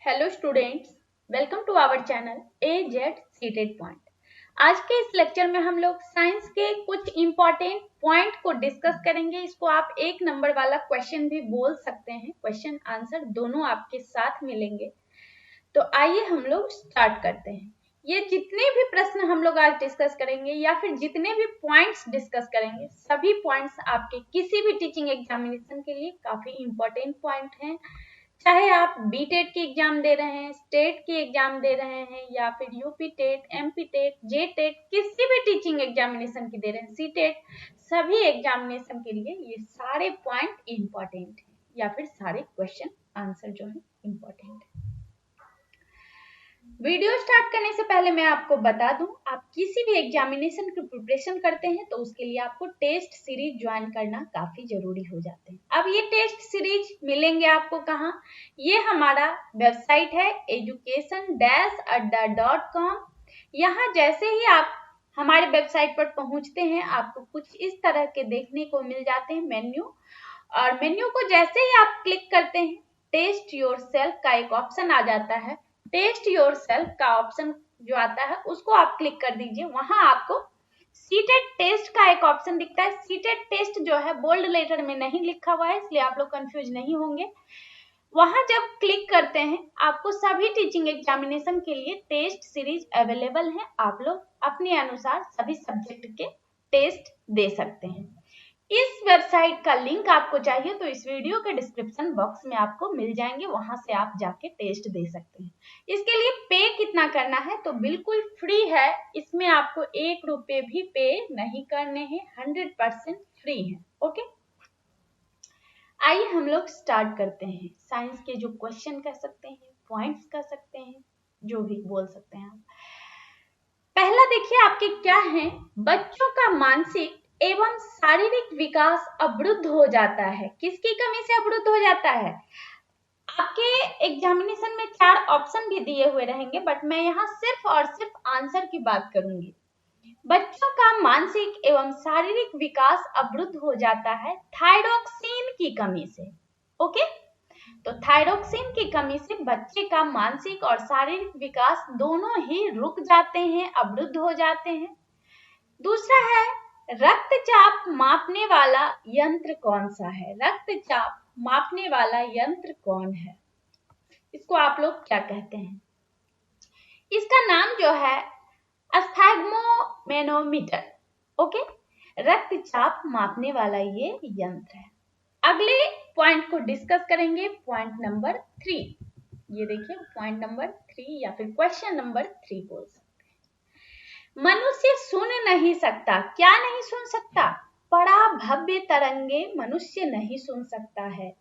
Hello students, welcome to our channel AZ seated point. आज के इस लेक्चर में हम लोग साइंस के कुछ इंपॉर्टेंट पॉइंट को डिस्कस करेंगे। इसको आप एक नंबर वाला क्वेश्चन भी बोल सकते हैं, क्वेश्चन आंसर दोनों आपके साथ मिलेंगे। तो आइए हम लोग स्टार्ट करते हैं। ये जितने भी प्रश्न हम लोग आज डिस्कस करेंगे या फिर जितने भी पॉइंट्स डिस्कस करेंगे, सभी पॉइंट्स आपके किसी भी टीचिंग एग्जामिनेशन के लिए काफी इंपॉर्टेंट पॉइंट हैं। चाहे आप बीटेट की एग्जाम दे रहे हैं, स्टेट की एग्जाम दे रहे हैं, या फिर यूपी टेट, एमपी टेट, जे टेट, किसी भी टीचिंग एग्जामिनेशन की दे रहे हैं, सी टेट, सभी एग्जामिनेशन के लिए ये सारे पॉइंट इंपॉर्टेंट है या फिर सारे क्वेश्चन आंसर जो है इंपॉर्टेंट है। वीडियो स्टार्ट करने से पहले मैं आपको बता दूं, आप किसी भी एग्जामिनेशन की प्रिपरेशन करते हैं तो उसके लिए आपको टेस्ट सीरीज ज्वाइन करना काफी जरूरी हो जाते हैं। अब ये टेस्ट सीरीज मिलेंगे आपको कहाँ? ये हमारा वेबसाइट है education-adda.com। यहाँ जैसे ही आप हमारे वेबसाइट पर पहुंचते हैं, आपको कुछ इस तरह के देखने को मिल जाते हैं मेन्यू, और मेन्यू को जैसे ही आप क्लिक करते हैं, टेस्ट योरसेल्फ का एक ऑप्शन आ जाता है। टेस्ट योरसेल्फ का ऑप्शन जो आता है उसको आप क्लिक कर दीजिए। वहां आपको सीटेड टेस्ट का एक ऑप्शन दिखता है। सीटेड टेस्ट जो है बोल्ड लेटर में नहीं लिखा हुआ है, इसलिए आप लोग कंफ्यूज नहीं होंगे। वहां जब क्लिक करते हैं, आपको सभी टीचिंग एग्जामिनेशन के लिए टेस्ट सीरीज अवेलेबल है। आप लोग अपने अनुसार सभी सब्जेक्ट के टेस्ट दे सकते हैं। इस वेबसाइट का लिंक आपको चाहिए तो इस वीडियो के डिस्क्रिप्शन बॉक्स में आपको मिल जाएंगे, वहां से आप जाके टेस्ट दे सकते हैं। इसके लिए पे कितना करना है? तो बिल्कुल फ्री है, इसमें आपको 1 रुपये भी पे नहीं करने हैं, 100% फ्री है। ओके, आइए हम लोग स्टार्ट करते हैं। साइंस के जो क्वेश्चन कह सकते हैं, पॉइंट्स कह सकते हैं, जो भी बोल सकते हैं आप। पहला देखिए आपके क्या है, बच्चों का मानसिक एवं शारीरिक विकास अवरुद्ध हो जाता है। किसकी कमी से अवरुद्ध हो जाता है? आपके एग्जामिनेशन में 4 ऑप्शन भी दिए हुए रहेंगे, बट मैं यहाँ सिर्फ और सिर्फ आंसर की बात करूंगी। बच्चों का मानसिक एवं शारीरिक विकास अवरुद्ध हो जाता है थायरोक्सिन की कमी से। ओके, तो थायरोक्सिन की कमी से बच्चे का मानसिक और शारीरिक विकास दोनों ही रुक जाते हैं, अवरुद्ध हो जाते हैं। दूसरा है, रक्तचाप मापने वाला यंत्र कौन सा है? रक्तचाप मापने वाला यंत्र कौन है? इसको आप लोग क्या कहते हैं? इसका नाम जो है स्फैग्मोमेनोमीटर। ओके, रक्तचाप मापने वाला ये यंत्र है। अगले पॉइंट को डिस्कस करेंगे, पॉइंट नंबर 3। ये देखिए पॉइंट नंबर 3 या फिर क्वेश्चन नंबर 3 बोल सकते हैं। मनुष्य सुन नहीं सकता। क्या नहीं सुन सकता? बड़ा भव्य तरंगे मनुष्य नहीं सुन सकता है।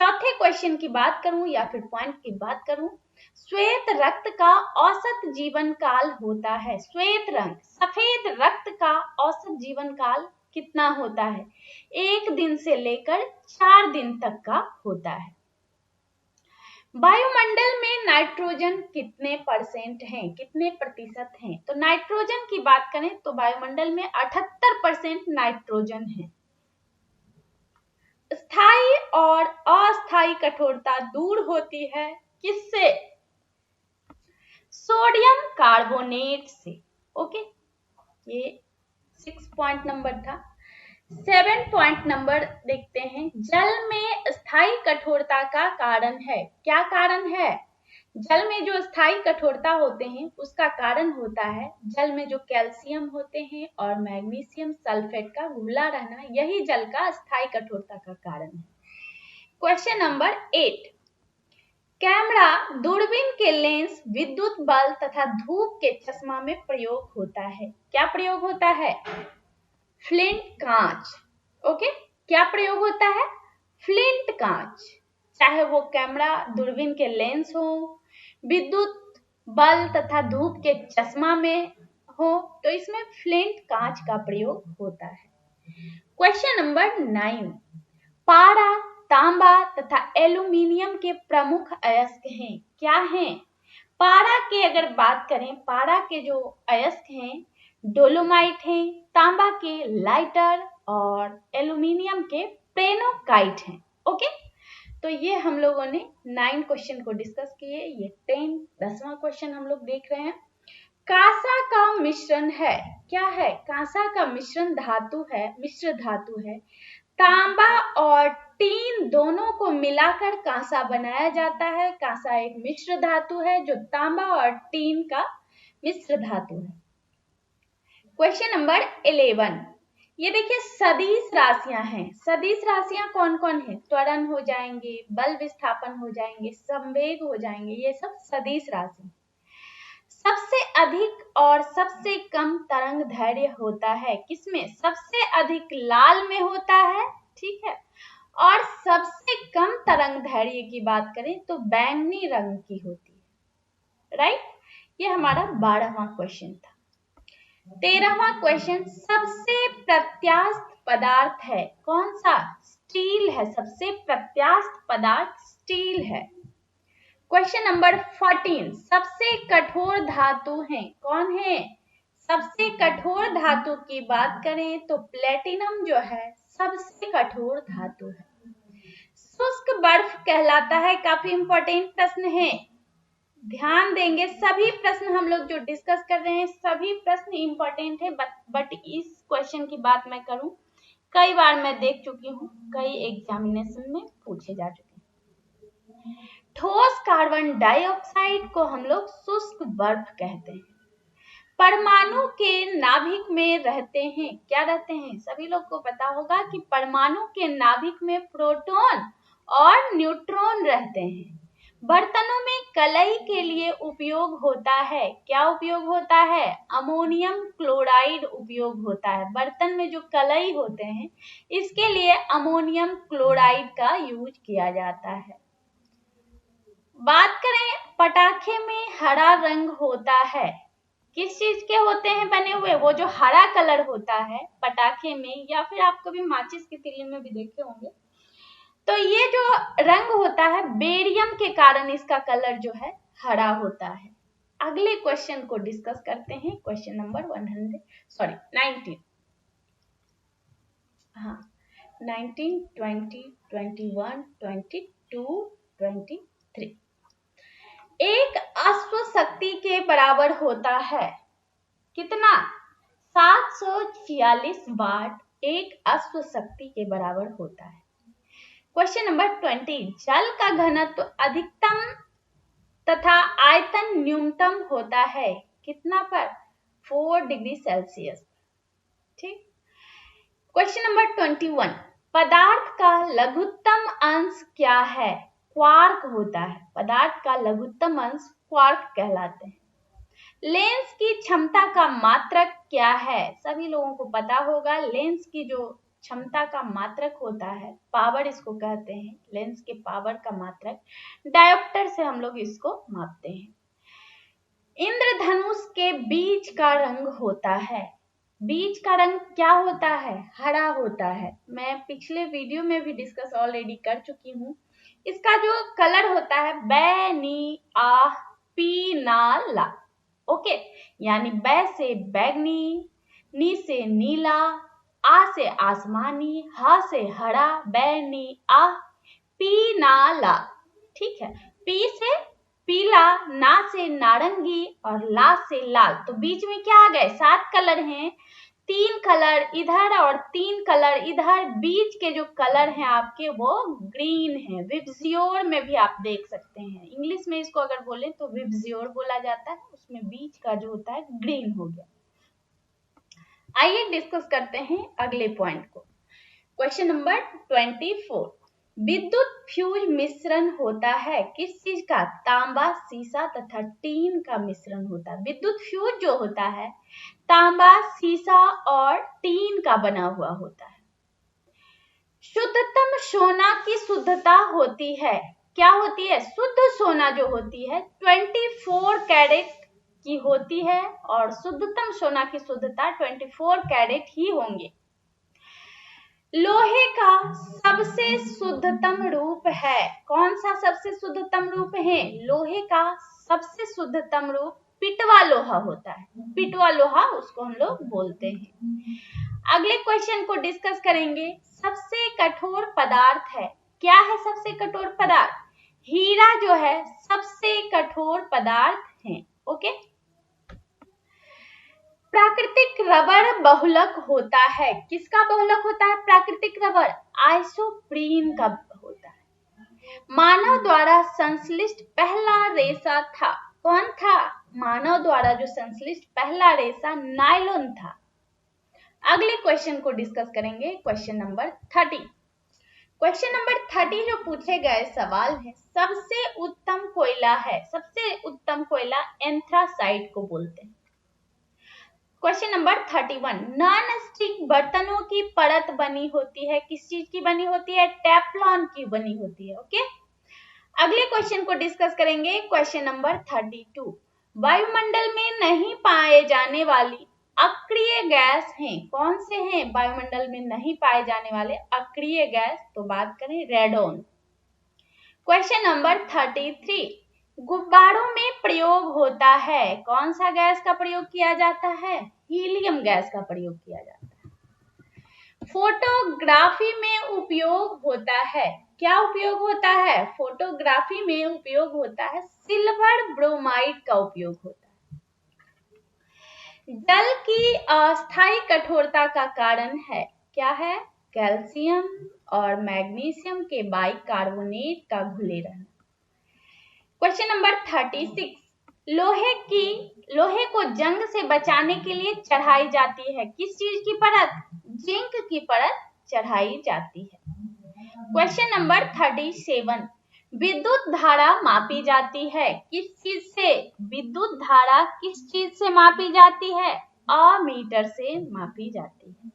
चौथे क्वेश्चन की बात करूं या फिर पॉइंट की बात करूं, श्वेत रक्त का औसत जीवन काल होता है। श्वेत रंग, सफेद रक्त का औसत जीवन काल कितना होता है? 1 दिन से लेकर 4 दिन तक का होता है। वायुमंडल में नाइट्रोजन कितने परसेंट हैं, कितने प्रतिशत हैं? तो नाइट्रोजन की बात करें तो वायुमंडल में 78% नाइट्रोजन है। स्थायी और अस्थायी कठोरता दूर होती है किससे? सोडियम कार्बोनेट से। ओके, ये 6 पॉइंट नंबर था। 7 पॉइंट नंबर देखते हैं, जल में स्थायी कठोरता का कारण है। क्या कारण है? जल में जो स्थायी कठोरता होते हैं उसका कारण होता है जल में जो कैल्शियम होते हैं और मैग्नीशियम सल्फेट का घुला रहना, यही जल का स्थायी कठोरता का कारण है। क्वेश्चन नंबर 8, कैमरा, दूरबीन के लेंस, विद्युत बल्ब तथा धूप के चश्मा में प्रयोग होता है। क्या प्रयोग होता है? फ्लिंट कांच। ओके, क्या प्रयोग होता है? फ्लिंट कांच। चाहे वो कैमरा, दूरबीन के लेंस हो, विद्युत बल्ब तथा धूप के चश्मा में हो, तो इसमें फ्लिंट कांच का प्रयोग होता है। क्वेश्चन नंबर 9, पारा, तांबा तथा एल्यूमिनियम के प्रमुख अयस्क हैं। क्या हैं? पारा की अगर बात करें, पारा के जो अयस्क हैं डोलोमाइट हैं, तांबा के लाइटर और एल्यूमिनियम के प्रेनोकाइट हैं। ओके, तो ये हम लोगों ने 9 क्वेश्चन को डिस्कस किए। ये 10वां क्वेश्चन हम लोग देख रहे हैं। कांसा का मिश्रण है, क्या है? कांसा का मिश्रण धातु है, मिश्र धातु है। तांबा और टीन दोनों को मिलाकर कांसा बनाया जाता है। कांसा एक मिश्र धातु है जो तांबा और टीन का मिश्र धातु है। क्वेश्चन नंबर 11, ये देखिए सदिश राशियां हैं। सदिश राशियां कौन कौन है? त्वरण हो जाएंगे, बल विस्थापन हो जाएंगे, संवेग हो जाएंगे, ये सब सदिश राशि। सबसे अधिक और सबसे कम तरंग दैर्घ्य होता है किसमें? सबसे अधिक लाल में होता है, ठीक है, और सबसे कम तरंग दैर्घ्य की बात करें तो बैंगनी रंग की होती है, राइट। ये हमारा 12वां क्वेश्चन था। 13वां क्वेश्चन, सबसे प्रत्यास्थ पदार्थ है कौन सा? स्टील है। सबसे प्रत्यास्थ पदार्थ स्टील है। क्वेश्चन नंबर 14, सबसे कठोर धातु है कौन है? सबसे कठोर धातु की बात करें तो प्लेटिनम जो है सबसे कठोर धातु है। शुष्क बर्फ कहलाता है, काफी इंपॉर्टेंट प्रश्न है, ध्यान देंगे। सभी प्रश्न हम लोग जो डिस्कस कर रहे हैं सभी प्रश्न इंपॉर्टेंट है, बट इस क्वेश्चन की बात मैं करूं, कई बार मैं देख चुकी हूं, कई एग्जामिनेशन में पूछे जा चुके हैं। ठोस कार्बन डाइऑक्साइड को हम लोग शुष्क बर्फ कहते हैं। परमाणु के नाभिक में रहते हैं, क्या रहते हैं? सभी लोग को पता होगा कि परमाणु के नाभिक में प्रोटॉन और न्यूट्रॉन रहते हैं। बर्तनों में कलई के लिए उपयोग होता है, क्या उपयोग होता है? अमोनियम क्लोराइड उपयोग होता है। बर्तन में जो कलई होते हैं इसके लिए अमोनियम क्लोराइड का यूज किया जाता है। बात करें पटाखे में हरा रंग होता है, किस चीज के होते हैं बने हुए? वो जो हरा कलर होता है पटाखे में, या फिर आप कभी माचिस की तिल्ली में भी देखे होंगे, तो ये जो रंग होता है बेरियम के कारण इसका कलर जो है हरा होता है। अगले क्वेश्चन को डिस्कस करते हैं। क्वेश्चन नंबर 19, हाँ 19, 20, 21, 22, 23। एक अश्व शक्ति के बराबर होता है कितना? 746 वाट एक अश्व शक्ति के बराबर होता है। क्वेश्चन नंबर 20, जल का घनत्व अधिकतम तथा आयतन न्यूनतम होता है कितना पर? 4 डिग्री सेल्सियस, ठीक। क्वेश्चन नंबर 21, पदार्थ का लघुत्तम अंश क्या है? क्वार्क होता है। पदार्थ का लघुत्तम अंश क्वार्क कहलाते हैं। लेंस की क्षमता का मात्रक क्या है? सभी लोगों को पता होगा, लेंस की जो क्षमता का मात्रक होता है, पावर इसको कहते हैं, लेंस के पावर का मात्रक, डायोप्टर से हम लोग इसको मापते हैं। इंद्रधनुष के बीज का रंग होता है, बीज का रंग क्या होता है? हरा होता है। मैं पिछले वीडियो में भी डिस्कस ऑलरेडी कर चुकी हूँ। इसका जो कलर होता है बैनी आ पीनाला, ओके, यानी बै से बैगनी, नी से नीला, आ से आसमानी, हा से हरा, बैनी आ पीनाला, ठीक है। पी से पीला, ना से नारंगी और ला से लाल। तो बीच में क्या आ गए? 7 कलर हैं, 3 कलर इधर और 3 कलर इधर। बीच के जो कलर हैं आपके वो ग्रीन है। विब्जियोर में भी आप देख सकते हैं, इंग्लिश में इसको अगर बोले तो विब्जियोर बोला जाता है, उसमें बीच का जो होता है ग्रीन हो गया। आइए डिस्कस करते हैं अगले पॉइंट को। क्वेश्चन नंबर 24, विद्युत फ्यूज मिश्रण होता है किस चीज का? तांबा, सीसा तथा टीन का मिश्रण होता है। विद्युत फ्यूज जो होता है तांबा, सीसा और टीन का बना हुआ होता है। शुद्धतम सोना की शुद्धता होती है, क्या होती है? शुद्ध सोना जो होती है 24 कैरेट की होती है, और शुद्धतम सोना की शुद्धता 24 कैरेट ही होंगे। लोहे का सबसे शुद्धतम रूप है, कौन सा सबसे शुद्धतम रूप है? लोहे का सबसे शुद्धतम रूप पिटवा लोहा होता है। पिटवा लोहा उसको हम लोग बोलते हैं। अगले क्वेश्चन को डिस्कस करेंगे। सबसे कठोर पदार्थ है, क्या है सबसे कठोर पदार्थ? हीरा जो है सबसे कठोर पदार्थ है। ओके। प्राकृतिक रबर बहुलक होता है। किसका बहुलक होता है प्राकृतिक रबर? आइसोप्रीन का होता है। मानव द्वारा संश्लिष्ट पहला रेशा था। कौन था? मानव द्वारा जो संश्लिष्ट पहला रेशा नायलॉन था। अगले क्वेश्चन को डिस्कस करेंगे, क्वेश्चन नंबर 30। क्वेश्चन नंबर 30 जो पूछे गए सवाल है, सबसे उत्तम कोयला है। सबसे उत्तम कोयला एंथ्रासाइट को बोलते हैं। क्वेश्चन नंबर 31, नॉन स्टिक बर्तनों की परत बनी होती है। किस चीज की बनी होती है? टेफ्लॉन की बनी होती है। ओके। अगले क्वेश्चन को डिस्कस करेंगे, क्वेश्चन नंबर 32। वायुमंडल में नहीं पाए जाने वाली अक्रिय गैस हैं। कौन से हैं वायुमंडल में नहीं पाए जाने वाले अक्रिय गैस? तो बात करें रेडोन। क्वेश्चन नंबर 33, गुब्बारों में प्रयोग होता है। कौन सा गैस का प्रयोग किया जाता है? हीलियम गैस का प्रयोग किया जाता है। फोटोग्राफी में उपयोग होता है। क्या उपयोग होता है? फोटोग्राफी में उपयोग होता है सिल्वर ब्रोमाइड का उपयोग होता है। जल की अस्थायी कठोरता का कारण है। क्या है? कैल्शियम और मैग्नीशियम के बाइकार्बोनेट का घुले रहना। क्वेश्चन नंबर 36, लोहे को जंग से बचाने के लिए चढ़ाई जाती है। किस चीज की परत? जिंक की परत चढ़ाई जाती है। क्वेश्चन नंबर 37, विद्युत धारा मापी जाती है। किस चीज से? विद्युत धारा किस चीज से मापी जाती है? अमीटर से मापी जाती है।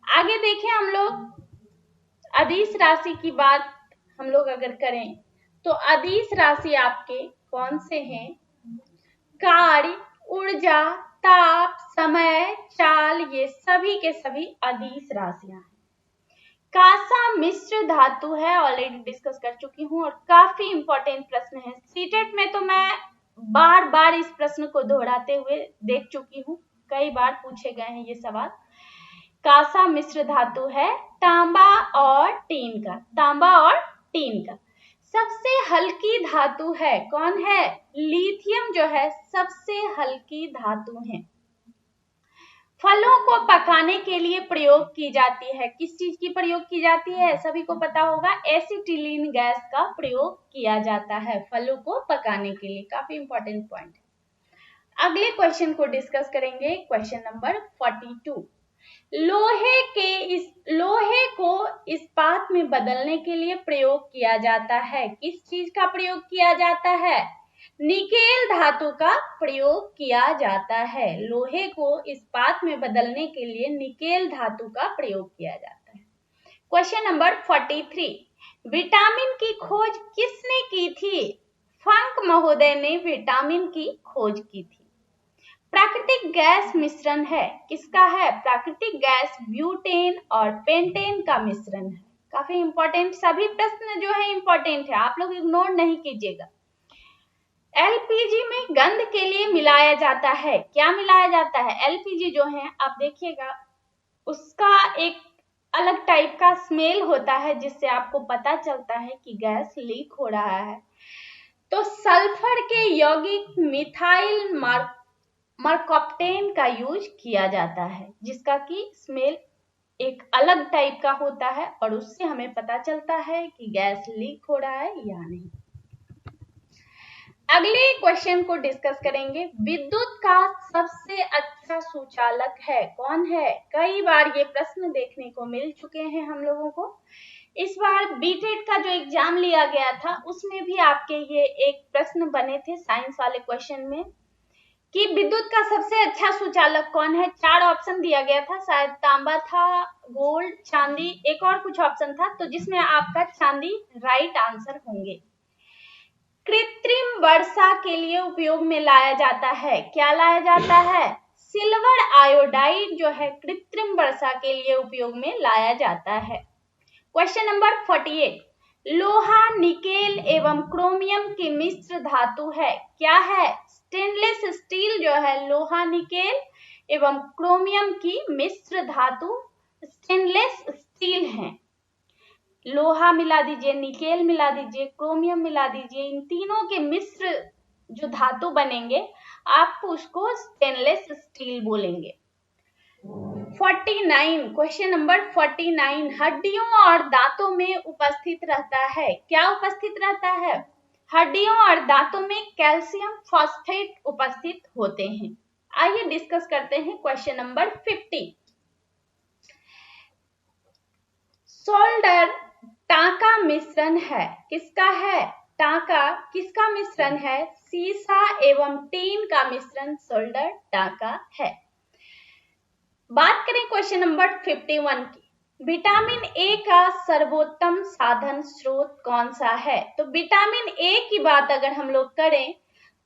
आगे देखें हम लोग अदिश राशि की बात हम लोग अगर करें तो अदिश राशि आपके कौन से हैं? कार्य, ऊर्जा, ताप, समय, चाल, ये सभी के सभी अदिश राशियां हैं। कांसा मिश्र धातु है, ऑलरेडी डिस्कस कर चुकी हूं और काफी इंपॉर्टेंट प्रश्न है। सीटेट में तो मैं बार बार इस प्रश्न को दोहराते हुए देख चुकी हूं, कई बार पूछे गए हैं ये सवाल। कांसा मिश्र धातु है तांबा और टीन का। तांबा और टीन का। सबसे हल्की धातु है। कौन है? लिथियम जो है सबसे हल्की धातु है। फलों को पकाने के लिए प्रयोग की जाती है। किस चीज की प्रयोग की जाती है? सभी को पता होगा, एसिटिलीन गैस का प्रयोग किया जाता है फलों को पकाने के लिए। काफी इंपॉर्टेंट पॉइंट है। अगले क्वेश्चन को डिस्कस करेंगे, क्वेश्चन नंबर 42। लोहे को इस्पात में बदलने के लिए प्रयोग किया जाता है। किस चीज का प्रयोग किया जाता है? निकेल धातु का प्रयोग किया जाता है। लोहे को इस्पात में बदलने के लिए निकेल धातु का प्रयोग किया जाता है। क्वेश्चन नंबर 43, विटामिन की खोज किसने की थी? फंक महोदय ने विटामिन की खोज की थी। प्राकृतिक गैस मिश्रण है। किसका है? प्राकृतिक गैस ब्यूटेन और पेंटेन का मिश्रण है। काफी इंपॉर्टेंट, सभी प्रश्न जो है इंपॉर्टेंट है, आप लोग इग्नोर नहीं कीजिएगा। एलपीजी में गंध के लिए मिलाया जाता है। क्या मिलाया जाता है? एलपीजी जो है आप देखिएगा उसका एक अलग टाइप का स्मेल होता है जिससे आपको पता चलता है कि गैस लीक हो रहा है। तो सल्फर के यौगिक मिथाइल मरकप्टेन का यूज किया जाता है जिसका कि स्मेल एक अलग टाइप का होता है और उससे हमें पता चलता है कि गैस लीक हो रहा है या नहीं। अगले क्वेश्चन को डिस्कस करेंगे, विद्युत का सबसे अच्छा सुचालक है। कौन है? कई बार ये प्रश्न देखने को मिल चुके हैं हम लोगों को। इस बार बीटेट का जो एग्जाम लिया गया था उसमें भी आपके ये एक प्रश्न बने थे साइंस वाले क्वेश्चन में कि विद्युत का सबसे अच्छा सुचालक कौन है। 4 ऑप्शन दिया गया था, शायद तांबा था, गोल्ड, चांदी, एक और कुछ ऑप्शन था, तो जिसमें आपका चांदी राइट आंसर होंगे। कृत्रिम वर्षा के लिए उपयोग में लाया जाता है। क्या लाया जाता है? सिल्वर आयोडाइड जो है कृत्रिम वर्षा के लिए उपयोग में लाया जाता है। क्वेश्चन नंबर 48, लोहा, निकेल एवं क्रोमियम की मिश्र धातु है। क्या है? स्टेनलेस स्टील जो है लोहा, निकेल एवं क्रोमियम की मिश्र धातु स्टेनलेस स्टील है। लोहा मिला दीजिए, निकेल मिला दीजिए, क्रोमियम मिला दीजिए, इन तीनों के मिश्र जो धातु बनेंगे आप उसको स्टेनलेस स्टील बोलेंगे। 49, क्वेश्चन नंबर 49, हड्डियों और दांतों में उपस्थित रहता है, क्या उपस्थित रहता है? हड्डियों और दांतों में कैल्शियम फॉस्फेट उपस्थित होते हैं। आइए डिस्कस करते हैं क्वेश्चन नंबर 50। सोल्डर टांका मिश्रण है, किसका है? टांका किसका मिश्रण है? सीसा एवं टीन का मिश्रण सोल्डर टांका है। बात करें क्वेश्चन नंबर 51 की, विटामिन ए का सर्वोत्तम साधन स्रोत कौन सा है? तो विटामिन ए की बात अगर हम लोग करें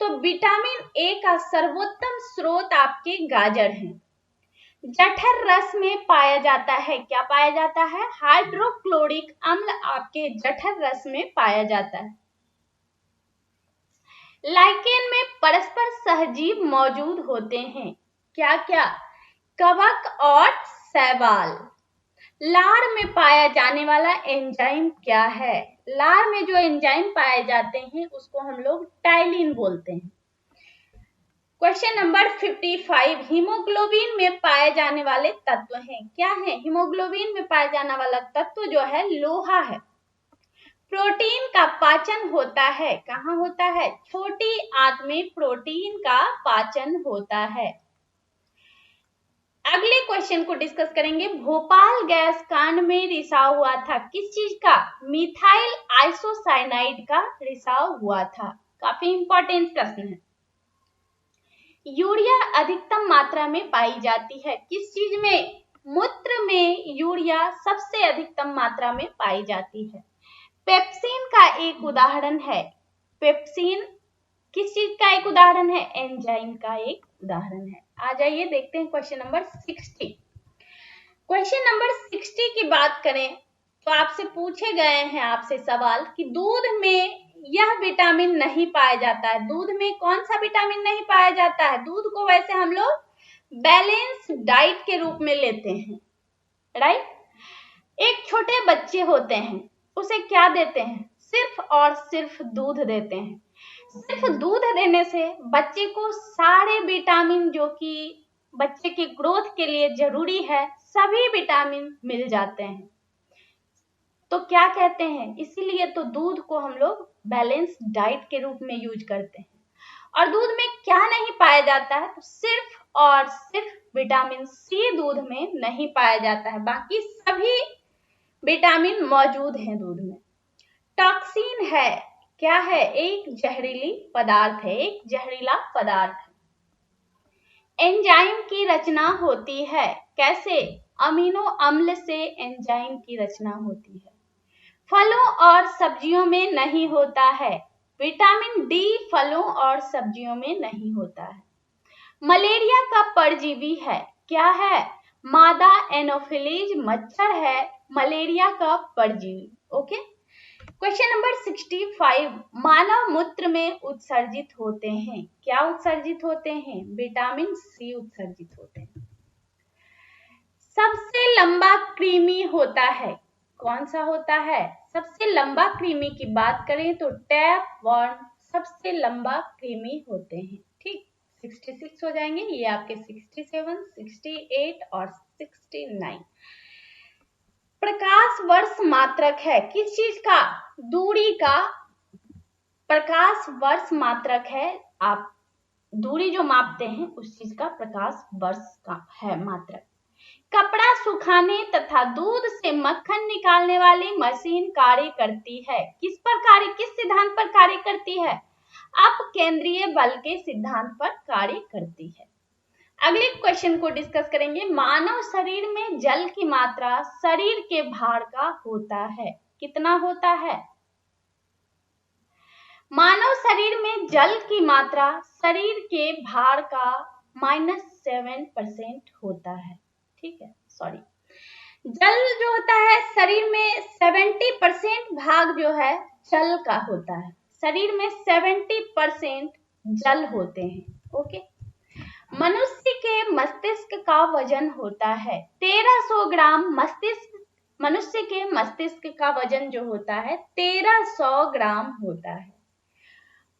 तो विटामिन ए का सर्वोत्तम स्रोत आपके गाजर हैं। जठर रस में पाया जाता है, क्या पाया जाता है? हाइड्रोक्लोरिक अम्ल आपके जठर रस में पाया जाता है। लाइकेन में परस्पर सहजीव मौजूद होते हैं, क्या क्या? कवक और शैवाल। लार में पाया जाने वाला एंजाइम क्या है? लार में जो एंजाइम पाए जाते हैं उसको हम लोग टाइलिन बोलते हैं। क्वेश्चन नंबर 55, हीमोग्लोबिन में पाए जाने वाले तत्व हैं, क्या है? हीमोग्लोबिन में पाया जाने वाला तत्व जो है लोहा है। प्रोटीन का पाचन होता है, कहाँ होता है? छोटी आंत में प्रोटीन का पाचन होता है। अगले क्वेश्चन को डिस्कस करेंगे, भोपाल गैस कांड में रिसाव हुआ था, किस चीज का? मिथाइल आइसोसाइनाइड का रिसाव हुआ था। काफी इंपॉर्टेंट प्रश्न है। यूरिया अधिकतम मात्रा में पाई जाती है, किस चीज में? मूत्र में यूरिया सबसे अधिकतम मात्रा में पाई जाती है। पेप्सिन का एक उदाहरण है, पेप्सिन किस चीज का एक उदाहरण है? एंजाइम का एक उदाहरण है। आ जाइए देखते हैं क्वेश्चन नंबर 60। क्वेश्चन नंबर 60 की बात करें तो आपसे पूछे गए हैं आपसे सवाल कि दूध में यह विटामिन नहीं पाया जाता है। दूध में कौन सा विटामिन नहीं पाया जाता है? दूध को वैसे हम लोग बैलेंस डाइट के रूप में लेते हैं, राइट। एक छोटे बच्चे होते हैं, उसे क्या देते हैं? सिर्फ और सिर्फ दूध देते हैं। सिर्फ दूध देने से बच्चे को सारे विटामिन जो कि बच्चे के ग्रोथ के लिए जरूरी है सभी विटामिन मिल जाते हैं। तो क्या कहते हैं, इसीलिए तो दूध को हम लोग बैलेंस डाइट के रूप में यूज करते हैं। और दूध में क्या नहीं पाया जाता है? तो सिर्फ और सिर्फ विटामिन सी दूध में नहीं पाया जाता है, बाकी सभी विटामिन मौजूद हैं दूध में। टॉक्सिन है, क्या है? एक जहरीली पदार्थ है, एक जहरीला पदार्थ है। एंजाइम की रचना होती है, कैसे? अमीनो अम्ल से एंजाइम की रचना होती है। फलों और सब्जियों में नहीं होता है, विटामिन डी फलों और सब्जियों में नहीं होता है। मलेरिया का परजीवी है, क्या है? मादा एनोफिलीज मच्छर है मलेरिया का परजीवी। ओके। क्वेश्चन नंबर 65, मानव मूत्र में उत्सर्जित होते हैं, क्या उत्सर्जित होते हैं? विटामिन सी उत्सर्जित होते हैं। सबसे लंबा कृमि होता है, कौन सा होता है? सबसे लंबा कृमि की बात करें तो टैपवर्म सबसे लंबा कृमि होते हैं, ठीक। 66 हो जाएंगे, ये आपके 67, 68 और 69। प्रकाश वर्ष मात्रक है, किस चीज का? दूरी का प्रकाश वर्ष मात्रक है। आप दूरी जो मापते हैं उस चीज का प्रकाश वर्ष का है मात्रक। कपड़ा सुखाने तथा दूध से मक्खन निकालने वाली मशीन कार्य करती है, किस पर कार्य, किस सिद्धांत पर कार्य करती है? अपकेंद्रीय बल के सिद्धांत पर कार्य करती है। अगले क्वेश्चन को डिस्कस करेंगे, मानव शरीर में जल की मात्रा शरीर के भार का होता है, कितना होता है? मानव शरीर में जल की मात्रा शरीर के भार का -7% होता है, ठीक है। सॉरी, जल जो होता है शरीर में 70% भाग जो है जल का होता है, शरीर में 70% जल होते हैं, ओके। मनुष्य के मस्तिष्क का वजन होता है 1300 ग्राम। मनुष्य के मस्तिष्क का वजन जो होता है 1300 ग्राम होता है।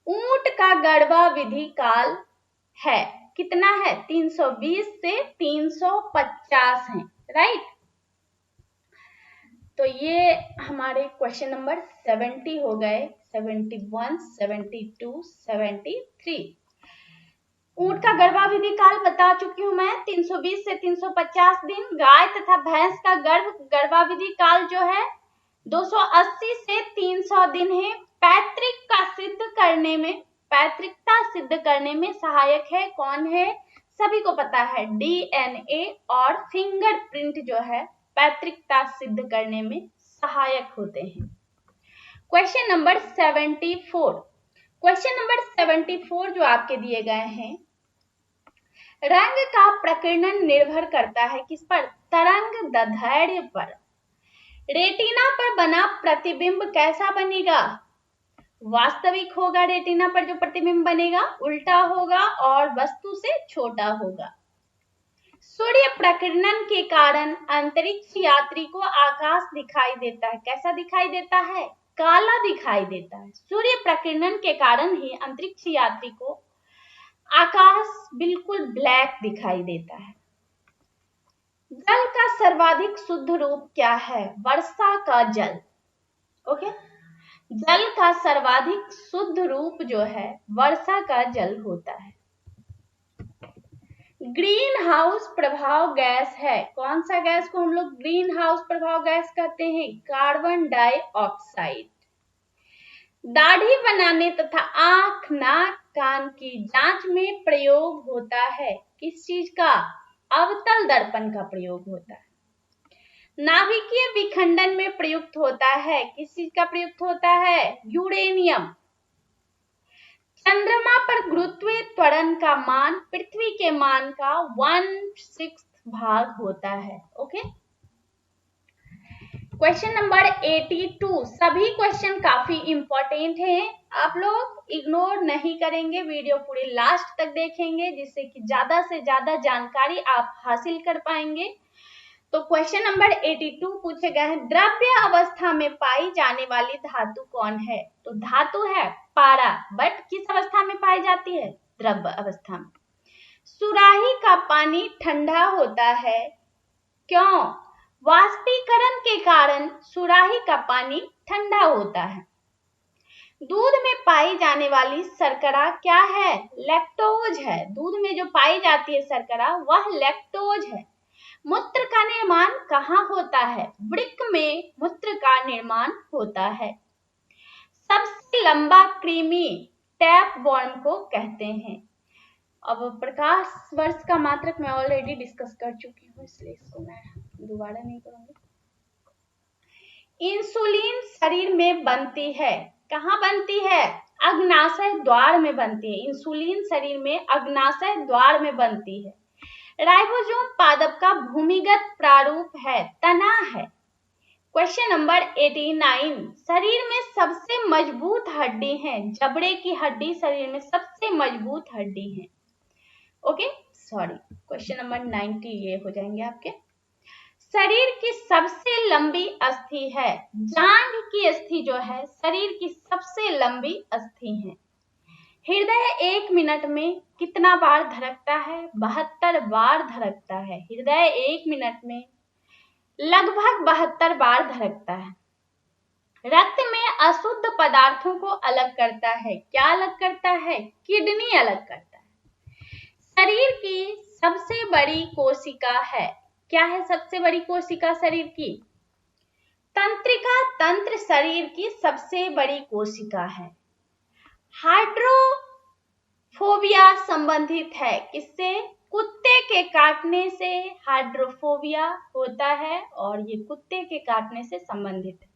ऊंट का गर्भाविधि काल है कितना है? 320 से 350 है, राइट। तो ये हमारे क्वेश्चन नंबर 70 हो गए, 71, 72, 73। ऊंट का गर्भाविधि काल बता चुकी हूं मैं, 320 से 350 दिन। गाय तथा भैंस का गर्भाविधि काल जो है 280 से 300 दिन है। पैतृकता सिद्ध करने में सहायक है कौन है? सभी को पता है, डीएनए और फिंगरप्रिंट जो है पैतृकता सिद्ध करने में सहायक होते हैं। Question number 74। क्वेश्चन नंबर 74 जो आपके दिए गए हैं, रंग का प्रकीर्णन निर्भर करता है किस पर? तरंग दैर्ध्य पर। रेटिना पर बना प्रतिबिंब कैसा बनेगा? वास्तविक होगा। रेटिना पर जो प्रतिबिंब बनेगा उल्टा होगा और वस्तु से छोटा होगा। सूर्य प्रकीर्णन के कारण अंतरिक्ष यात्री को आकाश दिखाई देता है। कैसा दिखाई देता है? काला दिखाई देता है। सूर्य प्रकीर्णन के कारण ही अंतरिक्ष यात्री को आकाश बिल्कुल ब्लैक दिखाई देता है। जल का सर्वाधिक शुद्ध रूप क्या है? वर्षा का जल। ओके, जल का सर्वाधिक शुद्ध रूप जो है वर्षा का जल होता है। ग्रीन हाउस प्रभाव गैस है। कौन सा गैस को हम लोग ग्रीन हाउस प्रभाव गैस कहते हैं? Carbon dioxide. दाढ़ी बनाने तथा आंख, नाक, कान की जांच में प्रयोग होता है किस चीज का? अवतल दर्पण का प्रयोग होता है। नाभिकीय विखंडन में प्रयुक्त होता है किस चीज का प्रयुक्त होता है? यूरेनियम। चंद्रमा पर गुरुत्वीय त्वरण का मान पृथ्वी के मान का 1/6 भाग होता है। Okay, question number 82। सभी क्वेश्चन काफी इंपॉर्टेंट हैं, आप लोग इग्नोर नहीं करेंगे, वीडियो पूरी लास्ट तक देखेंगे जिससे कि ज्यादा से ज्यादा जानकारी आप हासिल कर पाएंगे। तो क्वेश्चन नंबर 82 पूछे गए हैं, द्रव्य अवस्था में पाई जाने वाली धातु कौन है? तो धातु है पारा, बट किस अवस्था में पाई जाती है? द्रव्य अवस्था में। सुराही का पानी ठंडा होता है, क्यों? वाष्पीकरण के कारण सुराही का पानी ठंडा होता है। दूध में पाई जाने वाली शर्करा क्या है? लैक्टोज है। दूध में जो पाई जाती है शर्करा वह लैक्टोज है। मूत्र का निर्माण कहाँ होता है? वृक्क में मूत्र का निर्माण होता है। सबसे लंबा कृमि टैपवर्म को कहते हैं। अब प्रकाश वर्ष का मात्रक मैं ऑलरेडी डिस्कस कर चुकी हूँ, इसलिए इसको मैं दोबारा नहीं करूंगी। इंसुलिन शरीर में बनती है, कहाँ बनती है? अग्नाशय द्वार में बनती है। इंसुलिन शरीर में अग्नाशय द्वार में बनती है। राइबोसोम पादप का भूमिगत प्रारूप है, तना है। Question number 89। शरीर में सबसे मजबूत हड्डी है, जबड़े की हड्डी शरीर में सबसे मजबूत हड्डी है। ओके, सॉरी, क्वेश्चन नंबर 90 ये हो जाएंगे आपके। शरीर की सबसे लंबी अस्थि है, जांघ की अस्थि जो है शरीर की सबसे लंबी अस्थि है। हृदय 1 मिनट में कितना बार धड़कता है? 72 बार धड़कता है। हृदय 1 मिनट में लगभग 72 बार धड़कता है। रक्त में अशुद्ध पदार्थों को अलग करता है, क्या अलग करता है? किडनी अलग करता है। शरीर की सबसे बड़ी कोशिका है, क्या है सबसे बड़ी कोशिका शरीर की? तंत्रिका तंत्र शरीर की सबसे बड़ी कोशिका है। हाइड्रोफोबिया संबंधित है किससे? कुत्ते के काटने से हाइड्रोफोबिया होता है और ये कुत्ते के काटने से संबंधित है।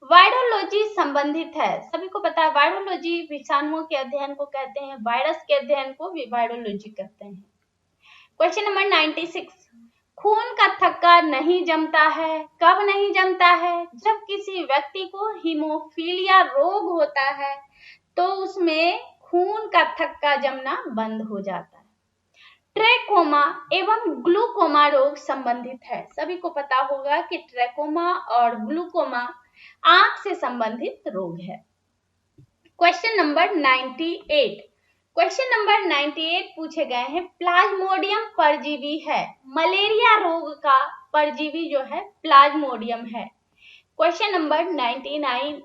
वायरोलॉजी संबंधित है, सभी को पता है वायरोलॉजी विषाणुओं के अध्ययन को कहते हैं, वायरस के अध्ययन को भी वायरोलॉजी कहते हैं। Question number 96। खून का थक्का नहीं जमता है, कब नहीं जमता है? जब किसी व्यक्ति को हीमोफीलिया रोग होता है तो उसमें खून का थक्का जमना बंद हो जाता है। ट्रैकोमा एवं ग्लूकोमा रोग संबंधित है। सभी को पता होगा कि ट्रैकोमा और ग्लूकोमा आंख से संबंधित रोग है। Question number 98। क्वेश्चन नंबर 98 पूछे गए हैं, प्लाज्मोडियम परजीवी है। मलेरिया रोग का परजीवी जो है प्लाज्मोडियम है। क्वेश्चन नंबर 99,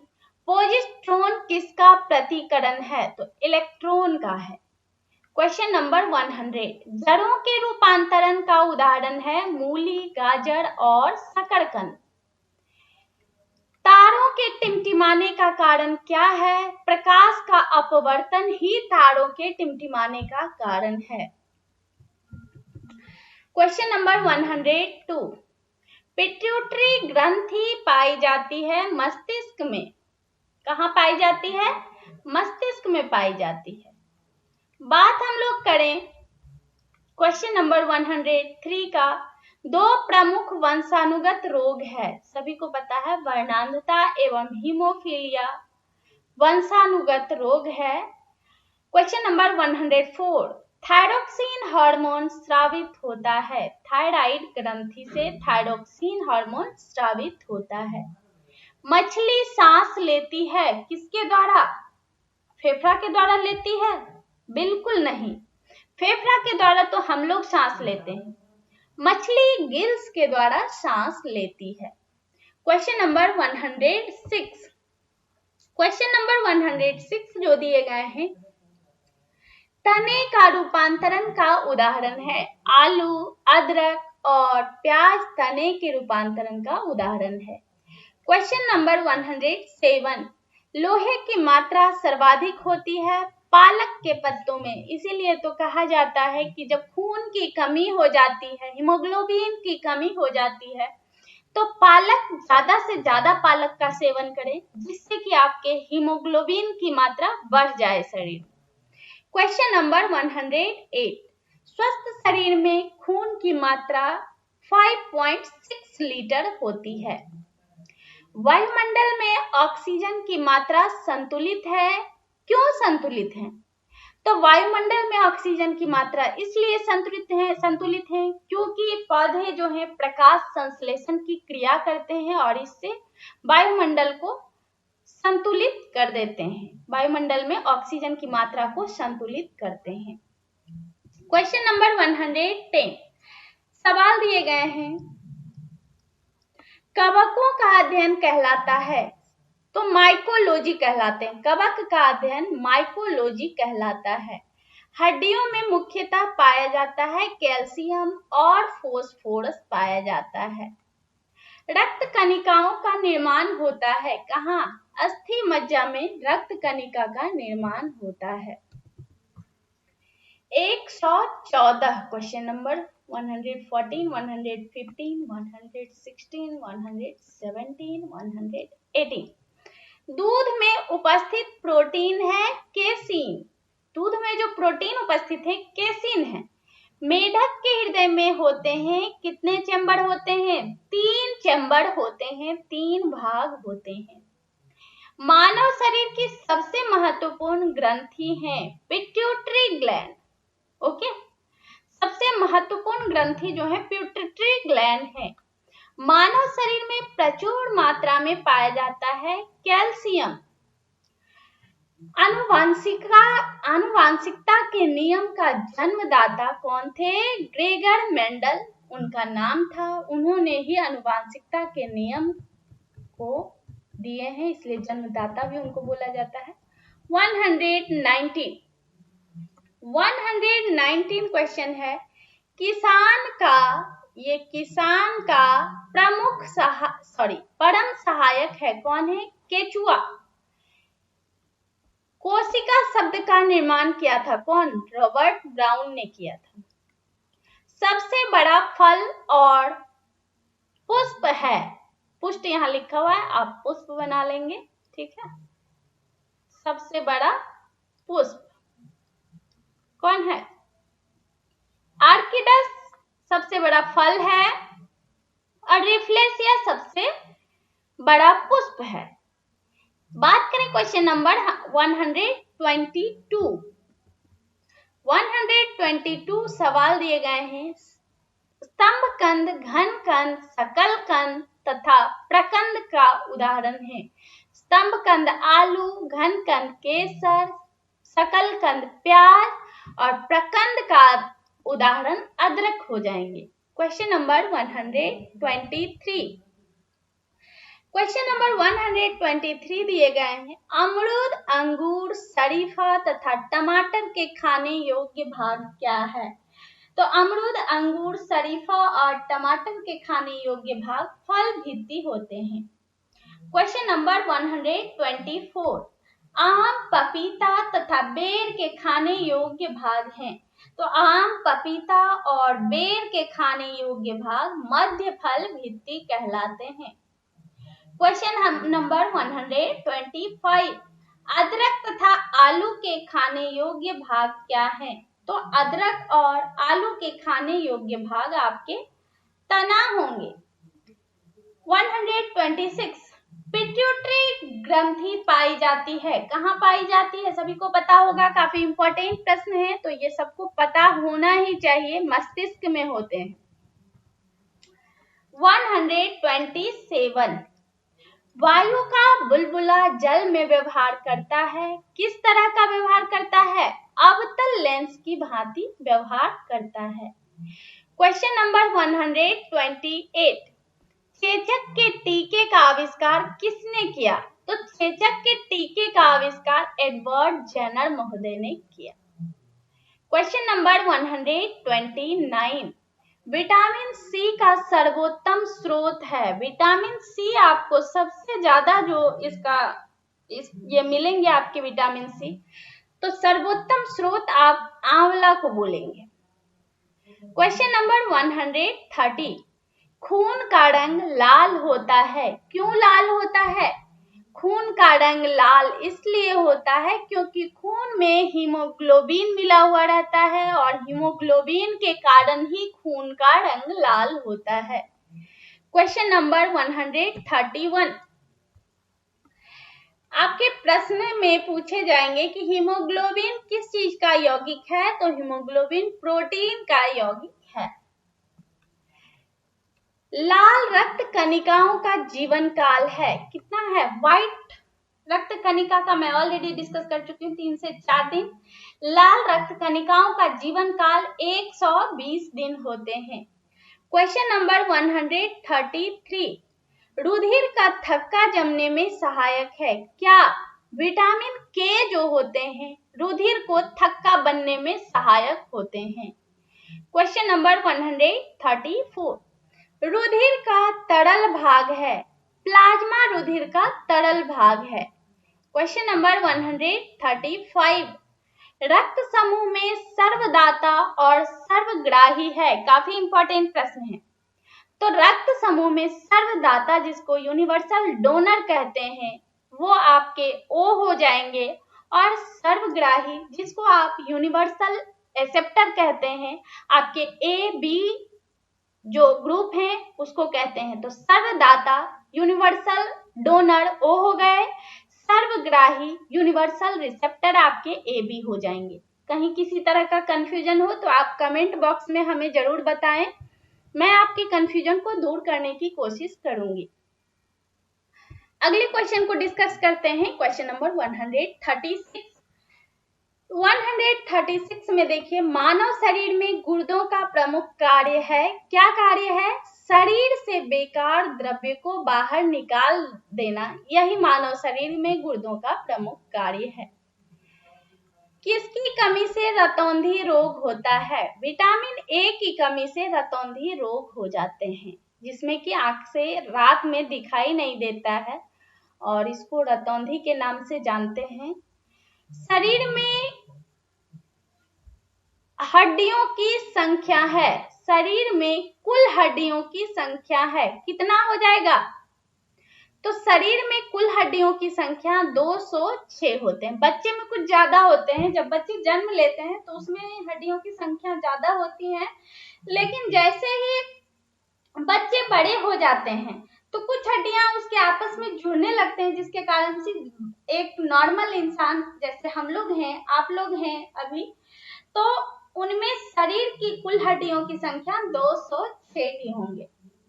पोजिट्रॉन किसका प्रतिकरण है? तो इलेक्ट्रॉन का है। क्वेश्चन नंबर 100, जड़ों के रूपांतरण का उदाहरण है मूली, गाजर और शकरकंद। तारों के टिमटिमाने का कारण क्या है? प्रकाश का अपवर्तन ही तारों के टिमटिमाने का कारण है। क्वेश्चन नंबर 102, पिट्यूटरी ग्रंथि पाई जाती है मस्तिष्क में। कहाँ पाई जाती है? मस्तिष्क में पाई जाती है। बात हम लोग करें क्वेश्चन नंबर 103 का, दो प्रमुख वंशानुगत रोग है। सभी को पता है वर्णांधता एवं हीमोफीलिया वंशानुगत रोग है। क्वेश्चन नंबर 104, थायरोक्सिन हार्मोन स्रावित होता है। थायराइड ग्रंथि से थायरोक्सिन हार्मोन स्रावित होता है। मछली सांस लेती है किसके द्वारा? फेफड़ा के द्वारा लेती है? बिल्कुल नहीं, फेफड़ा के द्वारा तो हम लोग सांस लेते हैं, मछली गिल्स के द्वारा सांस लेती है। Question number 106। क्वेश्चन नंबर 106 जो दिए गए हैं, तने का रूपांतरण का उदाहरण है। आलू, अदरक और प्याज तने के रूपांतरण का उदाहरण है। क्वेश्चन नंबर 107, लोहे की मात्रा सर्वाधिक होती है पालक के पत्तों में, इसीलिए तो कहा जाता है कि जब खून की कमी हो जाती है, हीमोग्लोबिन की कमी हो जाती है, तो पालक ज्यादा से ज्यादा पालक का सेवन करें, जिससे कि आपके हीमोग्लोबिन की मात्रा बढ़ जाए शरीर। क्वेश्चन नंबर 108, स्वस्थ शरीर में खून की मात्रा 5.6 लीटर होती है। वायुमंडल में ऑक्सीजन की मात्रा संतुलित है। क्यों संतुलित है? तो वायुमंडल में ऑक्सीजन की मात्रा इसलिए संतुलित है क्योंकि पौधे जो हैं प्रकाश संश्लेषण की क्रिया करते हैं और इससे वायुमंडल को संतुलित कर देते हैं, वायुमंडल में ऑक्सीजन की मात्रा को संतुलित करते हैं। क्वेश्चन नंबर 110, सवाल दिए गए हैं, कवकों का अध्ययन कहलाता है? तो माइकोलॉजी कहलाते हैं। कवक का अध्ययन माइकोलॉजी कहलाता है। हड्डियों में मुख्यतः पाया जाता है कैल्शियम और फास्फोरस पाया जाता है। रक्त कणिकाओं का निर्माण होता है कहाँ? अस्थि मज्जा में रक्त कणिका का निर्माण होता है। 114 क्वेश्चन नंबर 114, 115, 116, 117, 118, दूध में उपस्थित प्रोटीन है केसीन। दूध में जो प्रोटीन उपस्थित है केसीन है। मेढक के हृदय में होते हैं कितने चैम्बर होते हैं? 3 चैम्बर होते हैं, 3 भाग होते हैं। मानव शरीर की सबसे महत्वपूर्ण ग्रंथि है पिट्यूटरी ग्लैंड। ओके, सबसे महत्वपूर्ण ग्रंथि जो है पिट्यूटरी ग्लैंड है। मानव शरीर में प्रचुर मात्रा में पाया जाता है कैल्शियम। आनुवांशिकता के नियम का जन्मदाता कौन थे? ग्रेगर मेंडल उनका नाम था। उन्होंने ही आनुवांशिकता के नियम को दिए हैं, इसलिए जन्मदाता भी उनको बोला जाता है। 119 क्वेश्चन है, किसान का परम सहायक है कौन है? केचुआ। कोशिका शब्द का निर्माण किया था कौन? रॉबर्ट ब्राउन ने किया था। सबसे बड़ा फल और पुष्प है, पुष्प यहाँ लिखा हुआ है, आप पुष्प बना लेंगे, ठीक है। सबसे बड़ा पुष्प कौन है? ऑर्किडस सबसे बड़ा फल है और रिफ्लेशिया सबसे बड़ा पुष्प है। बात करें क्वेश्चन नंबर 122, 122 सवाल दिए गए हैं। स्तंभकंद, घनकंद, सकलकंद तथा प्रकंद का उदाहरण है। स्तंभकंद आलू, घनकंद केसर, सकलकंद प्याज और प्रकंद का उदाहरण अदरक हो जाएंगे। Question number 123। क्वेश्चन नंबर 123 दिए गए हैं। अमरूद, अंगूर, शरीफा तथा टमाटर के खाने योग्य भाग क्या है? तो अमरूद, अंगूर, शरीफा और टमाटर के खाने योग्य भाग फल भित्ति होते हैं। Question number 124। आम, पपीता तथा बेर के खाने योग्य भाग हैं। तो आम, पपीता और बेर के खाने योग्य भाग मध्य फल भित्ति कहलाते हैं। Question number 125। अदरक तथा आलू के खाने योग्य भाग क्या है? तो अदरक और आलू के खाने योग्य भाग आपके तना होंगे। 126। पिट्यूटरी ग्रंथि पाई जाती है। कहाँ पाई जाती है? सभी को पता होगा, काफी इंपॉर्टेंट प्रश्न है, तो ये सबको पता होना ही चाहिए, मस्तिष्क में होते हैं। 127। वायु का बुलबुला जल में व्यवहार करता है। किस तरह का व्यवहार करता है? अवतल लेंस की भांति व्यवहार करता है। Question number 128। चेचक के टीके का आविष्कार किसने किया? तो चेचक के टीके का आविष्कार एडवर्ड जेनर महोदय ने किया। Question number 129। विटामिन सी का सर्वोत्तम स्रोत है। विटामिन सी आपको सबसे ज्यादा जो ये मिलेंगे आपके विटामिन सी, तो सर्वोत्तम स्रोत आप आंवला को बोलेंगे। Question number 130। खून का रंग लाल होता है। क्यों लाल होता है? खून का रंग लाल इसलिए होता है क्योंकि खून में हीमोग्लोबिन मिला हुआ रहता है और हीमोग्लोबिन के कारण ही खून का रंग लाल होता है। Question number 131। आपके प्रश्न में पूछे जाएंगे कि हीमोग्लोबिन किस चीज का यौगिक है? तो हीमोग्लोबिन प्रोटीन का यौगिक है। लाल रक्त कणिकाओं का जीवन काल है कितना है? व्हाइट रक्त कणिका का मैं ऑलरेडी डिस्कस कर चुकी हूँ, 3 से 4 दिन। लाल रक्त कणिकाओं का जीवन काल 120 दिन होते हैं। Question number 133। रुधिर का थक्का जमने में सहायक है। क्या विटामिन के जो होते हैं रुधिर को थक्का बनने में सहायक होते हैं? Question number 134। रुधिर का तरल भाग है। प्लाज्मा रुधिर का तरल भाग है। Question number 135। रक्त समूह में सर्वदाता और सर्वग्राही है। काफी इंपॉर्टेंट प्रश्न है। तो रक्त समूह में सर्वदाता जिसको यूनिवर्सल डोनर कहते हैं वो आपके O हो जाएंगे, और सर्वग्राही जिसको आप यूनिवर्सल एक्सेप्टर कहते हैं आपके A, B जो ग्रुप है उसको कहते हैं। तो सर्वदाता यूनिवर्सल डोनर O हो गए, सर्वग्राही यूनिवर्सल रिसेप्टर आपके AB हो जाएंगे। कहीं किसी तरह का कंफ्यूजन हो तो आप कमेंट बॉक्स में हमें जरूर बताएं, मैं आपके कंफ्यूजन को दूर करने की कोशिश करूंगी। अगले क्वेश्चन को डिस्कस करते हैं। Question number 136। 136 में देखिए, मानव शरीर में गुर्दों का प्रमुख कार्य है। क्या कार्य है? शरीर से बेकार द्रव्य को बाहर निकाल देना, यही मानव शरीर में गुर्दों का प्रमुख कार्य है। किसकी कमी से रतौंधी रोग होता है? विटामिन ए की कमी से रतौंधी रोग हो जाते हैं, जिसमें कि आंख से रात में दिखाई नहीं देता है और इसको रतौंधी के नाम से जानते हैं। शरीर में हड्डियों की संख्या है। शरीर में कुल हड्डियों की संख्या है, कितना हो जाएगा? तो शरीर में कुल हड्डियों की संख्या 206 होते हैं। बच्चे में कुछ ज्यादा होते हैं, जब बच्चे जन्म लेते हैं तो उसमें हड्डियों की संख्या ज्यादा होती है, लेकिन जैसे ही बच्चे बड़े हो जाते हैं तो कुछ हड्डियां उसके आपस में जुड़ने लगते हैं, जिसके कारण से एक नॉर्मल इंसान जैसे हम लोग हैं, आप लोग हैं अभी, तो उनमें शरीर की कुल हड्डियों की संख्या 206 ही होंगे।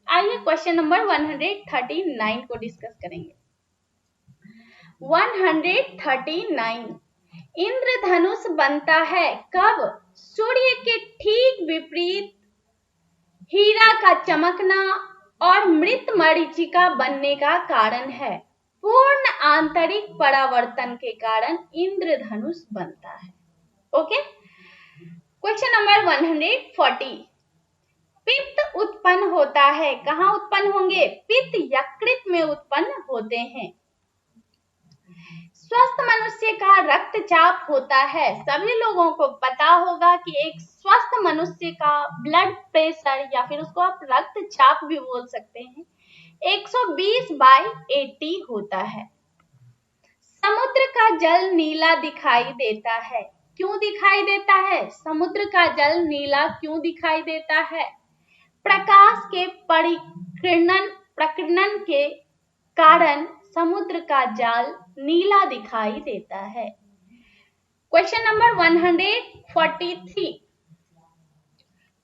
आइए क्वेश्चन नंबर 139 को डिस्कस करेंगे। 139 इंद्रधनुष बनता है कब? सूर्य के ठीक विपरीत हीरा का चमकना और मृत मरीचिका बनने का कारण है। पूर्ण आंतरिक परावर्तन के कारण इंद्रधनुष बनता है। ओके, क्वेश्चन नंबर 140 पित्त उत्पन्न होता है, कहाँ उत्पन्न होंगे? पित्त यकृत में उत्पन्न होते हैं। स्वस्थ मनुष्य का रक्तचाप होता है। सभी लोगों को पता होगा कि एक स्वस्थ मनुष्य का ब्लड प्रेशर या फिर उसको आप रक्तचाप भी बोल सकते हैं 120/80 होता है। समुद्र का जल नीला दिखाई देता है। क्यों दिखाई देता है? समुद्र का जल नीला क्यों दिखाई देता है? प्रकाश के प्रकीर्णन के कारण समुद्र का जल नीला दिखाई देता है। Question number 143।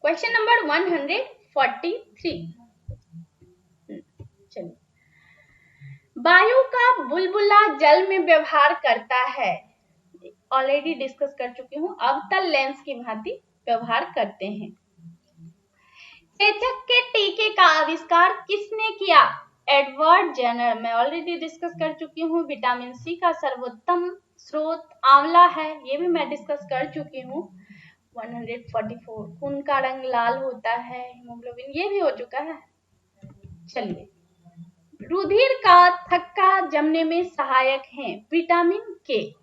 Question number 143। चलिए, वायु का बुलबुला जल में व्यवहार करता है। ऑलरेडी डिस्कस कर चुकी हूं। अवतल लेंस की भांति व्यवहार करते हैं। चेचक के टीके का आविष्कार किसने किया? Edward Jenner. मैं ऑलरेडी डिस्कस कर चुकी हूँ। विटामिन सी का सर्वोत्तम स्रोत आंवला है, ये भी मैं डिस्कस कर चुकी हूँ। 144 खून का रंग लाल होता है, हीमोग्लोबिन, ये भी हो चुका है। चलिए, रुधिर का थक्का जमने में सहायक है विटामिन के,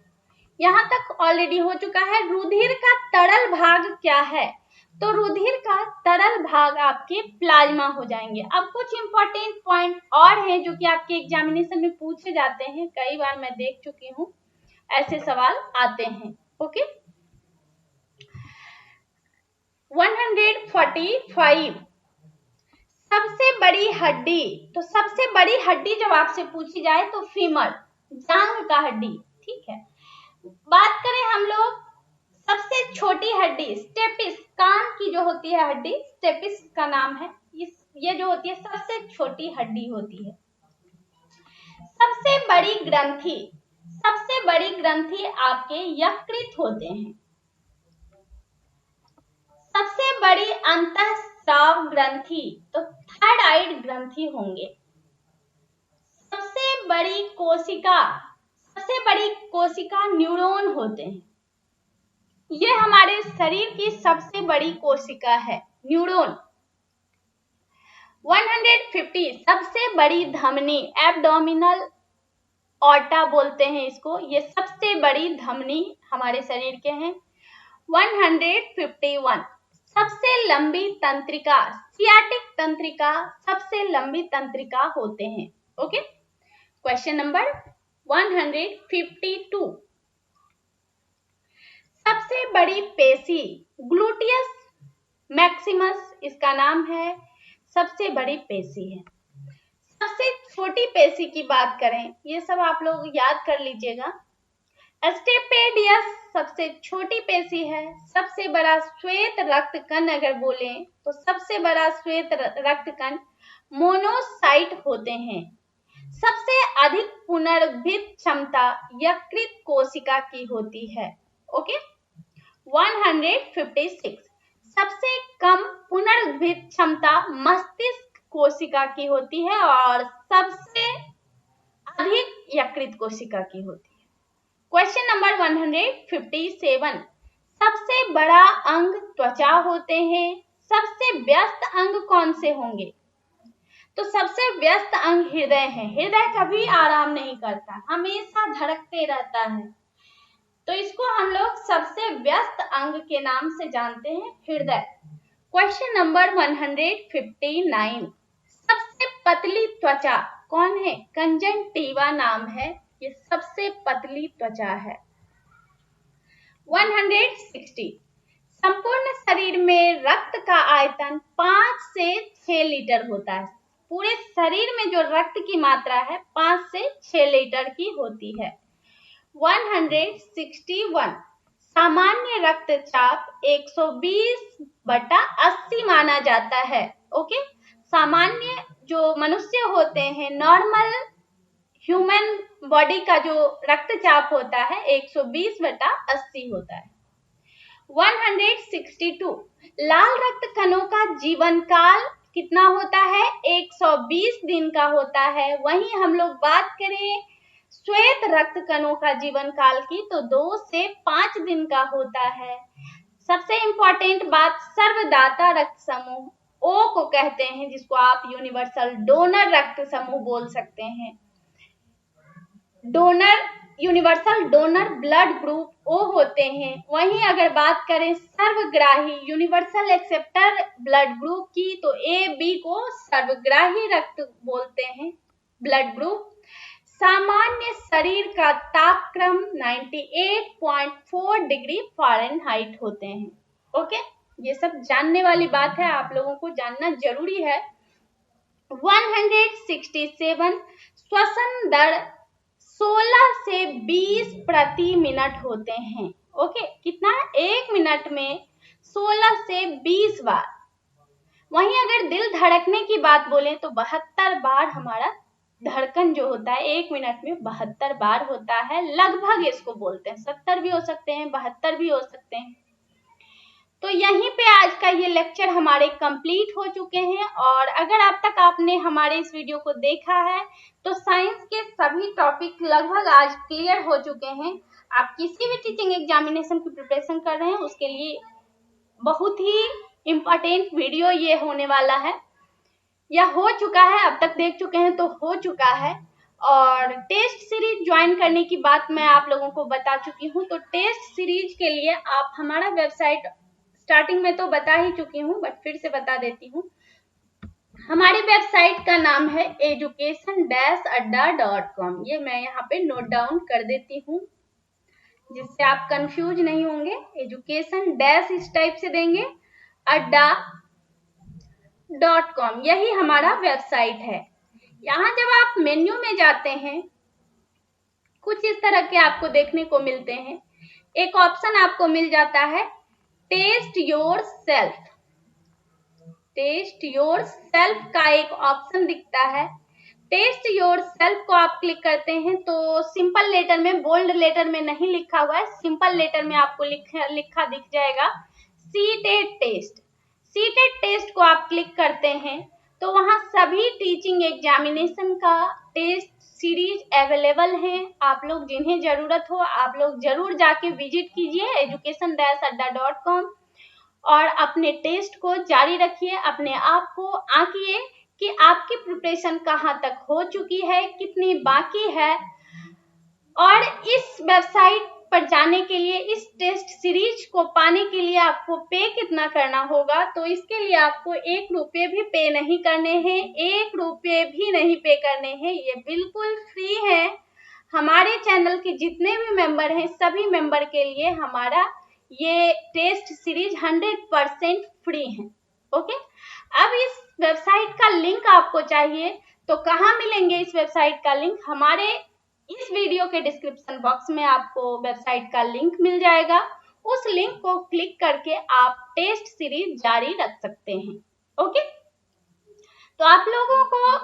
यहाँ तक ऑलरेडी हो चुका है। रुधिर का तरल भाग क्या है? तो रुधिर का तरल भाग आपके प्लाज्मा हो जाएंगे। अब कुछ इंपॉर्टेंट पॉइंट और हैं जो कि आपके एग्जामिनेशन में पूछे जाते हैं, कई बार मैं देख चुकी हूँ ऐसे सवाल आते हैं। ओके, 145 सबसे बड़ी हड्डी। तो सबसे बड़ी हड्डी जब आपसे पूछी जाए तो फीमर, जांघ का हड्डी, ठीक है। बात करें हम लोग सबसे छोटी हड्डी, स्टेपिस, कान की जो होती है हड्डी, स्टेपिस का नाम है। ये जो होती है सबसे छोटी हड्डी होती है। सबसे बड़ी ग्रंथि, सबसे बड़ी ग्रंथि आपके यकृत होते हैं। सबसे बड़ी अंतःस्राव ग्रंथि तो थायराइड ग्रंथि होंगे। सबसे बड़ी कोशिका न्यूरॉन होते हैं। ये हमारे शरीर की सबसे बड़ी कोशिका है, न्यूरॉन। 150 सबसे बड़ी धमनी, एब्डोमिनल ऑर्टा बोलते हैं इसको, ये सबसे बड़ी धमनी हमारे शरीर के हैं। 151 सबसे लंबी तंत्रिका, सियाटिक तंत्रिका सबसे लंबी तंत्रिका होते हैं। ओके, क्वेश्चन नंबर 152 सबसे बड़ी पेशी, ग्लूटियस मैक्सिमस इसका नाम है, सबसे बड़ी पेशी है। सबसे छोटी पेशी की बात करें, ये सब आप लोग याद कर लीजिएगा। स्टेपेडियस सबसे छोटी पेशी है। सबसे बड़ा श्वेत रक्त कण अगर बोलें तो सबसे बड़ा श्वेत रक्त कण मोनोसाइट होते हैं। सबसे अधिक पुनर्भीत क्षमता यकृत कोशिका की होती है। ओके, 156 सबसे कम पुनर्भीत क्षमता मस्तिष्क कोशिका की होती है और सबसे अधिक यकृत कोशिका की होती है। क्वेश्चन नंबर 157 सबसे बड़ा अंग त्वचा होते हैं। सबसे व्यस्त अंग कौन से होंगे? तो सबसे व्यस्त अंग हृदय है। हृदय कभी आराम नहीं करता, हमेशा धड़कते रहता है, तो इसको हम लोग सबसे व्यस्त अंग के नाम से जानते हैं, हृदय। क्वेश्चन नंबर 159 सबसे पतली त्वचा कौन है? कंजंक्टिवा नाम है, ये सबसे पतली त्वचा है। 160 संपूर्ण शरीर में रक्त का आयतन 5 से 6 लीटर होता है। पूरे शरीर में जो रक्त की मात्रा है 5 से 6 लीटर की होती है। 161 सामान्य रक्तचाप 120/80 माना जाता है। ओके, सामान्य जो मनुष्य होते हैं, नॉर्मल ह्यूमन बॉडी का जो रक्तचाप होता है 120/80 होता है। 162 लाल रक्त कणों का जीवन काल कितना होता है? 120 दिन का होता है। वहीं हम लोग बात करें श्वेत रक्त कणों का जीवन काल की तो 2 से 5 दिन का होता है। सबसे इंपॉर्टेंट बात, सर्वदाता रक्त समूह ओ को कहते हैं, जिसको आप यूनिवर्सल डोनर रक्त समूह बोल सकते हैं। Donor, universal donor blood group O होते हैं। वहीं अगर बात करें सर्वग्राही यूनिवर्सल एक्सेप्टर ब्लड ग्रुप की तो ए बी को सर्वग्राही रक्त बोलते हैं, ब्लड ग्रुप। सामान्य शरीर का तापक्रम 98.4 डिग्री फ़ारेनहाइट होते हैं। ओके, ये सब जानने वाली बात है, आप लोगों को जानना जरूरी है। 167 श्वसन दर 16 से 20 प्रति मिनट होते हैं। ओके, कितना? 1 मिनट में 16 से 20 बार। वहीं अगर दिल धड़कने की बात बोले तो 72 बार हमारा धड़कन जो होता है 1 मिनट में 72 बार होता है। लगभग इसको बोलते हैं, 70 भी हो सकते हैं, 72 भी हो सकते हैं। तो यहीं पे आज का ये लेक्चर हमारे कंप्लीट हो चुके हैं। और अगर अब तक आपने हमारे इस वीडियो को देखा है तो साइंस के सभी टॉपिक लगभग आज क्लियर हो चुके हैं। आप किसी भी टीचिंग एग्जामिनेशन की प्रिपरेशन कर रहे हैं उसके लिए बहुत ही इम्पोर्टेंट वीडियो ये होने वाला है, या हो चुका है, अब तक देख चुके हैं तो हो चुका है। और टेस्ट सीरीज ज्वाइन करने की बात मैं आप लोगों को बता चुकी हूँ। तो टेस्ट सीरीज के लिए आप हमारा वेबसाइट स्टार्टिंग में तो बता ही चुकी हूँ, बट फिर से बता देती हूँ। हमारी वेबसाइट का नाम है education-adda.com। ये मैं यहाँ पे नोट डाउन कर देती हूँ जिससे आप कंफ्यूज नहीं होंगे। एजुकेशन डैश इस टाइप से देंगे, adda.com, यही हमारा वेबसाइट है। यहाँ जब आप मेन्यू में जाते हैं कुछ इस तरह के आपको देखने को मिलते हैं। एक ऑप्शन आपको मिल जाता है test yourself. Test yourself का एक ऑप्शन दिखता है। टेस्ट योर सेल्फ को आप क्लिक करते हैं तो सिंपल लेटर में, बोल्ड लेटर में नहीं लिखा हुआ है, सिंपल लेटर में आपको लिखा दिख जाएगा सीटेट टेस्ट। सीटेट टेस्ट को आप क्लिक करते हैं तो वहां सभी टीचिंग एग्जामिनेशन का टेस्ट सीरीज अवेलेबल हैं। आप लोग जिन्हें जरूरत हो आप लोग जरूर जाके विजिट कीजिए education-adda.com और अपने टेस्ट को जारी रखिए। अपने आप को आंकिए कि आपकी प्रिपरेशन कहाँ तक हो चुकी है, कितनी बाकी है। और इस वेबसाइट पर जाने के लिए, इस टेस्ट सीरीज को पाने के लिए आपको पे कितना करना होगा? तो इसके लिए आपको 1 रुपये भी पे नहीं करने हैं, 1 रुपये भी नहीं पे करने हैं, ये बिल्कुल फ्री है। हमारे चैनल के जितने भी मेंबर हैं सभी मेंबर के लिए हमारा ये टेस्ट सीरीज 100% फ्री है। ओके, अब इस वेबसाइट का लिंक आपको चाहिए तो कहाँ मिलेंगे इस वेबसाइट का लिंक? हमारे इस वीडियो के डिस्क्रिप्शन बॉक्स में आपको वेबसाइट का लिंक मिल जाएगा। उस लिंक को क्लिक करके आप टेस्ट सीरीज जारी रख सकते हैं। ओके, तो आप लोगों को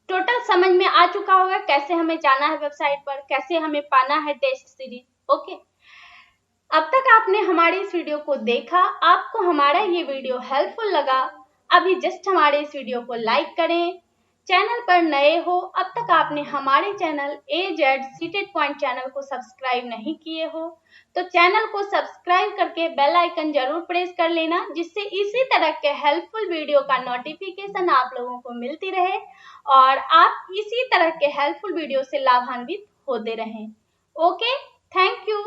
टोटल समझ में आ चुका होगा कैसे हमें जाना है वेबसाइट पर, कैसे हमें पाना है टेस्ट सीरीज। ओके, अब तक आपने हमारे इस वीडियो को देखा, आपको हमारा ये वीडियो हेल्पफुल लगा, अभी जस्ट हमारे इस वीडियो को लाइक करें। चैनल पर नए हो, अब तक आपने हमारे channel AZ seated point channel को सब्सक्राइब नहीं किए हो तो चैनल को सब्सक्राइब करके बेल आइकन जरूर प्रेस कर लेना, जिससे इसी तरह के हेल्पफुल वीडियो का नोटिफिकेशन आप लोगों को मिलती रहे और आप इसी तरह के हेल्पफुल वीडियो से लाभान्वित होते रहें। Okay, thank you.